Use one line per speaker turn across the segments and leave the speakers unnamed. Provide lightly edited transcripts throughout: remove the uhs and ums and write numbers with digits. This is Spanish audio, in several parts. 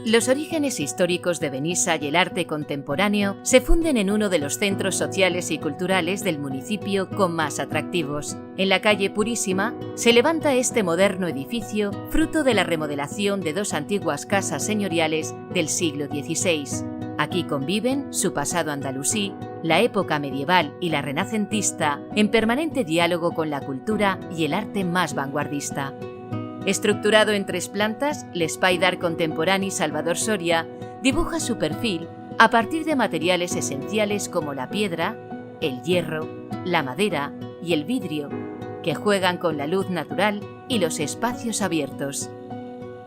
Los orígenes históricos de Benissa y el arte contemporáneo se funden en uno de los centros sociales y culturales del municipio con más atractivos. En la calle Purísima se levanta este moderno edificio, fruto de la remodelación de dos antiguas casas señoriales del siglo XVI. Aquí conviven su pasado andalusí, la época medieval y la renacentista, en permanente diálogo con la cultura y el arte más vanguardista. Estructurado en 3 plantas, l'Espai d'Art Contemporani Salvador Soria dibuja su perfil a partir de materiales esenciales como la piedra, el hierro, la madera y el vidrio, que juegan con la luz natural y los espacios abiertos.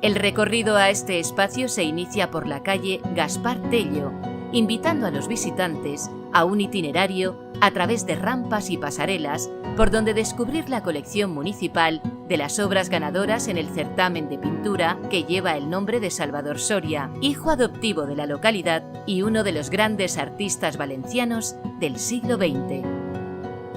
El recorrido a este espacio se inicia por la calle Gaspar Tello, invitando a los visitantes a un itinerario a través de rampas y pasarelas por donde descubrir la colección municipal de las obras ganadoras en el certamen de pintura que lleva el nombre de Salvador Soria, hijo adoptivo de la localidad y uno de los grandes artistas valencianos del siglo XX.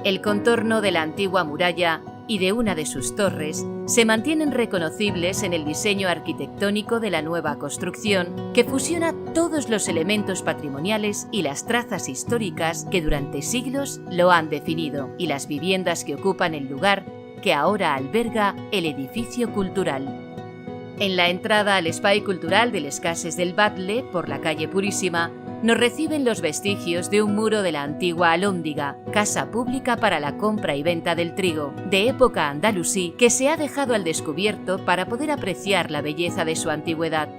El contorno de la antigua muralla y de una de sus torres se mantienen reconocibles en el diseño arquitectónico de la nueva construcción, que fusiona todos los elementos patrimoniales y las trazas históricas que durante siglos lo han definido, y las viviendas que ocupan el lugar que ahora alberga el edificio cultural. En la entrada al Espai Cultural de les Cases del Batlle, por la calle Purísima, nos reciben los vestigios de un muro de la antigua Alhóndiga, casa pública para la compra y venta del trigo, de época andalusí, que se ha dejado al descubierto para poder apreciar la belleza de su antigüedad.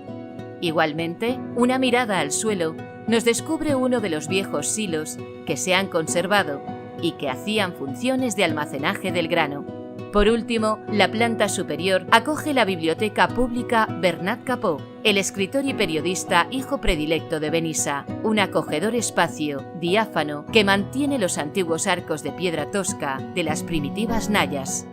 Igualmente, una mirada al suelo nos descubre uno de los viejos silos que se han conservado y que hacían funciones de almacenaje del grano. Por último, la planta superior acoge la Biblioteca Pública Bernat Capó, el escritor y periodista hijo predilecto de Benissa, un acogedor espacio diáfano que mantiene los antiguos arcos de piedra tosca de las primitivas Nayas.